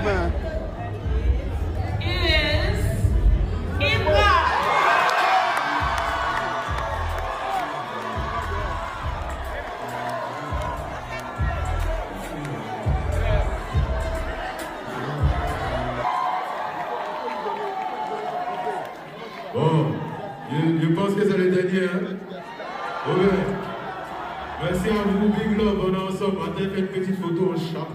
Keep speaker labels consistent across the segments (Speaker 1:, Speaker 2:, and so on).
Speaker 1: la main. Hein.
Speaker 2: Bon, je pense que c'est le dernier. Hein? Ouais. Merci à vous, Big Love. On est ensemble. On a fait une petite photo en chat.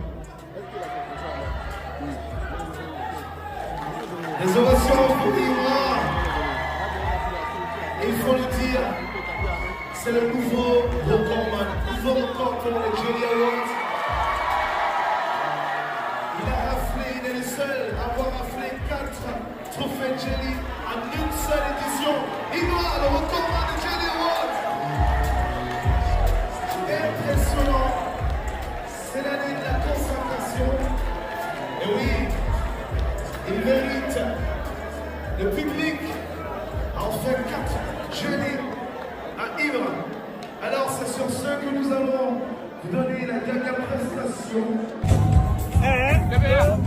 Speaker 3: Les ovations pour Imra. Il faut le dire, c'est le nouveau recordman. Nouveau record pour les Jelly Awards. Il a raflé, il est le seul à avoir raflé 4 trophées Jelly en une seule édition. Imra, le recordman des Jelly Awards. Impressionnant. C'est l'année de la concentration. Et oui, il mérite. Le public a en fait 4 Jelly à Imra. Alors c'est sur ce que nous allons vous donner la dernière prestation.
Speaker 4: 4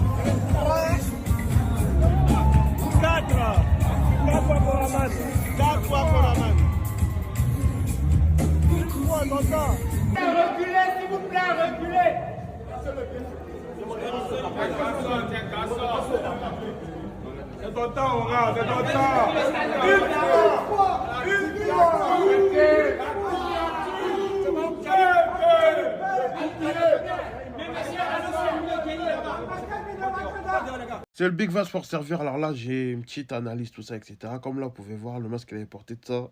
Speaker 4: fois pour la main. 4 fois pour la main. Reculez, s'il vous plaît, reculez. C'est ton temps, Aura, c'est ton temps. Une
Speaker 1: C'est le Big Vache pour servir. Alors là, j'ai une petite analyse, tout ça, etc. Comme là, vous pouvez voir le masque qu'il avait porté de ça.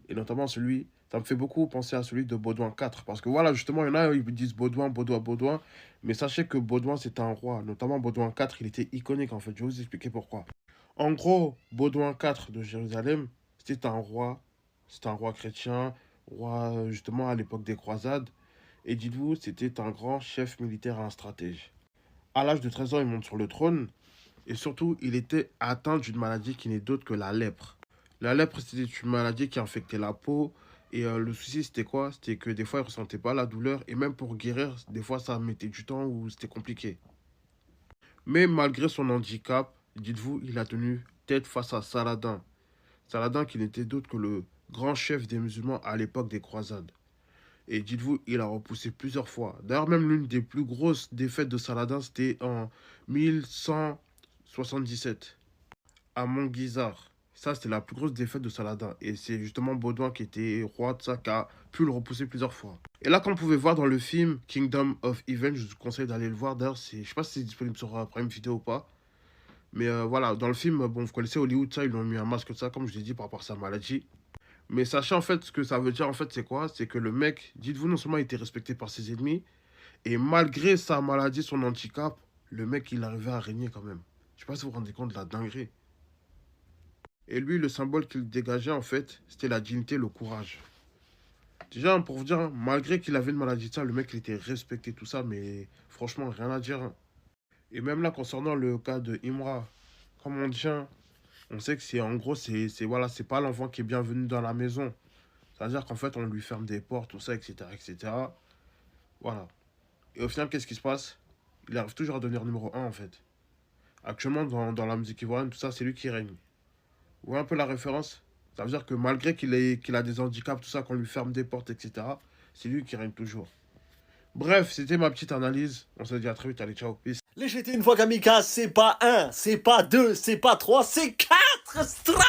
Speaker 1: Et notamment celui, ça me fait beaucoup penser à celui de Baudouin 4. Parce que voilà, justement, il y en a, ils disent Baudouin, Baudouin, Baudouin. Mais sachez que Baudouin, c'est un roi. Notamment Baudouin 4, il était iconique en fait. Je vais vous expliquer pourquoi. En gros, Baudouin 4 de Jérusalem, c'était un roi. C'était un roi chrétien, roi justement à l'époque des croisades. Et dites-vous, c'était un grand chef militaire et un stratège. À l'âge de 13 ans, il monte sur le trône. Et surtout, il était atteint d'une maladie qui n'est d'autre que la lèpre. La lèpre, c'était une maladie qui infectait la peau. Et le souci, c'était quoi? C'était que des fois, il ne ressentait pas la douleur. Et même pour guérir, des fois, ça mettait du temps ou c'était compliqué. Mais malgré son handicap, dites-vous, il a tenu tête face à Saladin. Saladin qui n'était d'autre que le grand chef des musulmans à l'époque des croisades. Et dites-vous, il a repoussé plusieurs fois. D'ailleurs, même l'une des plus grosses défaites de Saladin, c'était en 1177, à Montguisard. Ça, c'était la plus grosse défaite de Saladin. Et c'est justement Baudouin qui était roi de ça, qui a pu le repousser plusieurs fois. Et là, comme vous pouvez voir dans le film Kingdom of Heaven, je vous conseille d'aller le voir. D'ailleurs, je ne sais pas si c'est disponible sur Prime Video ou pas. Mais voilà, dans le film, bon, vous connaissez Hollywood, ça, ils lui ont mis un masque de ça, comme je l'ai dit, par rapport à sa maladie. Mais sachez en fait ce que ça veut dire, en fait, c'est quoi? C'est que le mec, dites-vous, non seulement il était respecté par ses ennemis, et malgré sa maladie, son handicap, le mec, il arrivait à régner quand même. Je sais pas si vous vous rendez compte de la dinguerie. Et lui, le symbole qu'il dégageait, en fait, c'était la dignité, le courage. Déjà, pour vous dire, hein, malgré qu'il avait une maladie de ça, le mec, il était respecté, tout ça, mais franchement, rien à dire. Hein. Et même là, concernant le cas de Imra, comme on dit, hein, on sait que c'est, en gros, voilà, c'est pas l'enfant qui est bienvenu dans la maison. C'est-à-dire qu'en fait, on lui ferme des portes, tout ça, etc., etc. Voilà. Et au final, qu'est-ce qui se passe? Il arrive toujours à devenir numéro 1, en fait. Actuellement, dans la musique ivoirienne, tout ça, c'est lui qui règne. Vous voyez un peu la référence? Ça veut dire que malgré qu'il a des handicaps, tout ça, qu'on lui ferme des portes, etc., c'est lui qui règne toujours. Bref, c'était ma petite analyse. On se dit à très vite. Allez, ciao. Peace.
Speaker 5: Les GT une fois kamikaze, c'est pas 1, c'est pas 2, c'est pas 3, c'est 4 strats.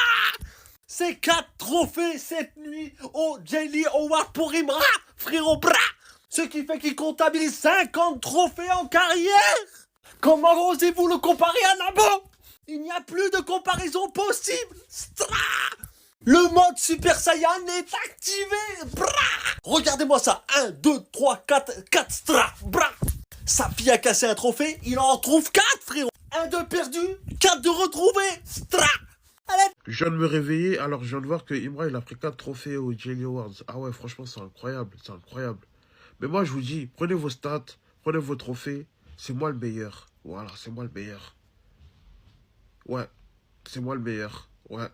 Speaker 5: C'est 4 trophées cette nuit au Jelly Award pour Imra, frérot bras. Ce qui fait qu'il comptabilise 50 trophées en carrière. Comment osez-vous le comparer à Nabo? Il n'y a plus de comparaison possible. Stra. Le mode Super Saiyan est activé. Bra. Regardez-moi ça. 1, 2, 3, 4, 4 Stra. Bra. Sa fille a cassé un trophée, il en trouve 4, frérot. 1 de perdu, 4 de retrouvé. Stra. Allez.
Speaker 1: Je viens de me réveiller, alors je viens de voir que Imra, il a pris 4 trophées au Jelly Awards. Ah ouais, franchement, c'est incroyable, c'est incroyable. Mais moi, je vous dis, prenez vos stats, prenez vos trophées. C'est moi le meilleur. Voilà, c'est moi le meilleur. Ouais, c'est moi le meilleur. Ouais.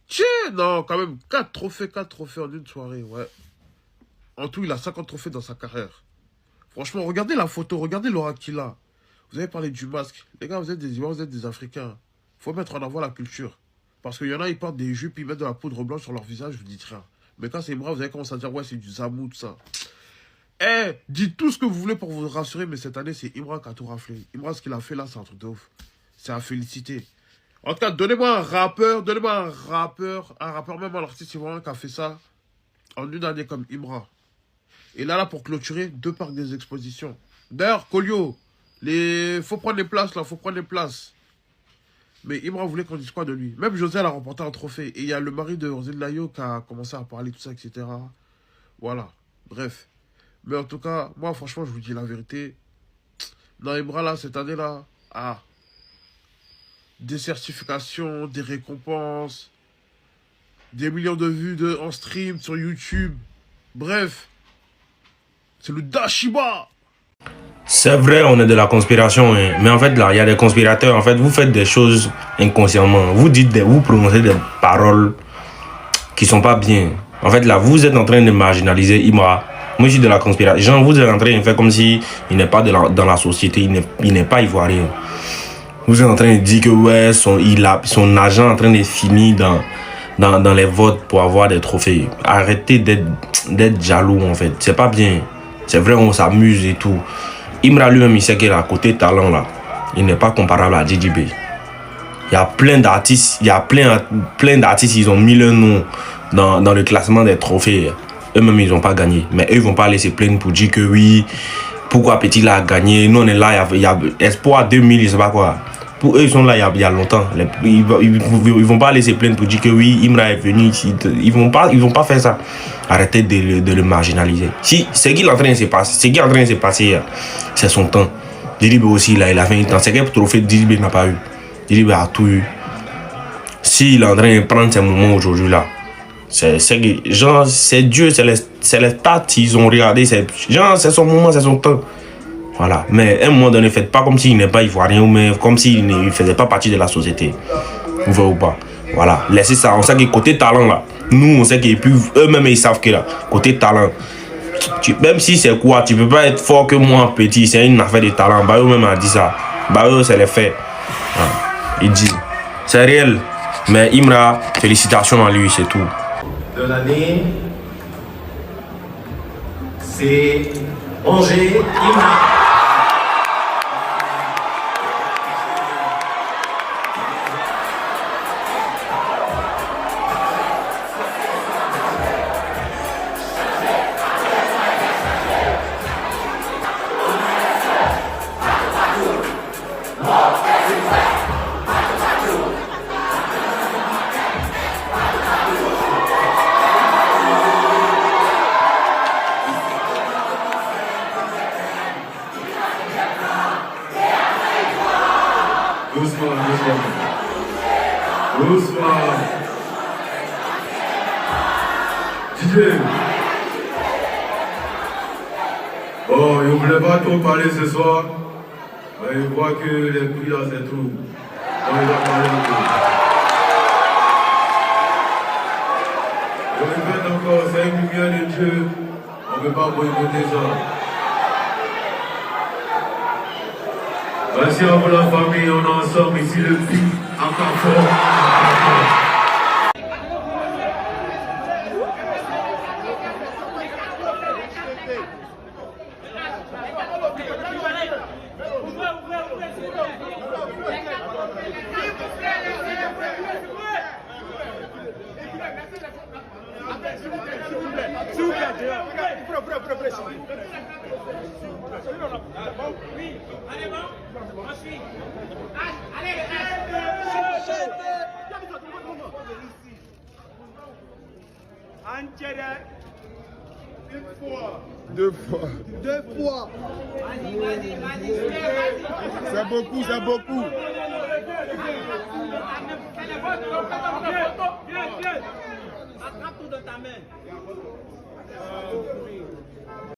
Speaker 1: Tiens, non, quand même, 4 trophées en une soirée, ouais. En tout, il a 50 trophées dans sa carrière. Franchement, regardez la photo, regardez l'aura qu'il a. vous avez parlé du masque. Les gars, vous êtes des Ivoiriens, vous êtes des Africains. Faut mettre en avant la culture. Parce qu'il y en a, ils portent des jupes, ils mettent de la poudre blanche sur leur visage, vous dites rien. Mais quand c'est Imra, vous allez commencer à dire, ouais, c'est du Zamou, tout ça. Eh, dites tout ce que vous voulez pour vous rassurer, mais cette année, c'est Imra qui a tout raflé. Imra, ce qu'il a fait là, c'est un truc de ouf. C'est à féliciter. En tout cas, donnez-moi un rappeur, même un artiste ivoirien qui a fait ça en une année comme Imra. Et là, pour clôturer, 2 parcs des expositions. D'ailleurs, Kolio, faut prendre les places là, faut prendre les places. Mais Imra voulait qu'on dise quoi de lui? Même José, elle a remporté un trophée. Et il y a le mari de Rosé de Layo qui a commencé à parler, tout ça, etc. Voilà. Bref. Mais en tout cas, moi, franchement, je vous dis la vérité. Dans Imra, là, cette année-là, des certifications, des récompenses, des millions de vues en stream sur YouTube. Bref. C'est le Dashiba.
Speaker 6: C'est vrai, on est de la conspiration, hein. Mais en fait, là, il y a des conspirateurs. En fait, vous faites des choses inconsciemment. Vous prononcez des paroles qui sont pas bien. En fait, là, vous êtes en train de marginaliser Imra. Moi, je suis de la conspiration. Genre, vous êtes en train de faire comme si il n'est pas dans la société. Il n'est pas ivoirien. Vous êtes en train de dire que ouais, son agent est en train de finir dans les votes pour avoir des trophées. Arrêtez d'être jaloux, en fait. C'est pas bien. C'est vrai, on s'amuse et tout. Imra lui-même, il sait qu'il a côté talent là. Il n'est pas comparable à JJB. Il y a plein d'artistes, ils ont mis leur nom dans le classement des trophées. Eux-mêmes, ils n'ont pas gagné. Mais eux, ils ne vont pas aller se plaindre pour dire que oui, pourquoi Petit là a gagné. Nous, on est là, il y a Espoir 2000, je ne sais pas quoi. Pour eux, ils sont là il y a longtemps. Ils ne vont pas aller se plaindre pour dire que oui, Imra est venu ici. Ils vont pas faire ça. Arrêtez de le marginaliser. Si ce qui est en train de se passer, c'est son temps. Djidibé aussi, là, il a 20 ans. C'est quel trophée Djidibé n'a pas eu. Djidibé a tout eu. S'il est en train de prendre ces moments aujourd'hui là, c'est Dieu, c'est les stats, ils ont regardé. C'est son moment, c'est son temps. Voilà. Mais à un moment donné, faites pas comme s'il n'est pas ivoirien ou même comme s'il ne faisait pas partie de la société. Vous voyez ou pas? Voilà. Laissez ça. On sait que côté talent là, nous on sait qu'ils peuvent, eux-mêmes ils savent que là, côté talent, même si c'est quoi, tu peux pas être fort que moi petit, c'est une affaire de talent. Bayo même a dit ça. Bayo c'est les faits. Voilà. Il dit. C'est réel. Mais Imra, félicitations à lui, c'est tout.
Speaker 7: De l'année, c'est Angers Imra.
Speaker 2: Doucement. DJ. Bon, il ne voulait pas trop parler ce soir, mais il voit que les prix là c'est trop. Donc il va parler un peu. Je répète encore, c'est une lumière de Dieu, on ne peut pas boycotter ça. Merci à vous la famille, on est ensemble ici le pic, encore fort.
Speaker 4: Deux fois. C'est beaucoup, c'est beaucoup.
Speaker 8: Attrape tout dans ta main.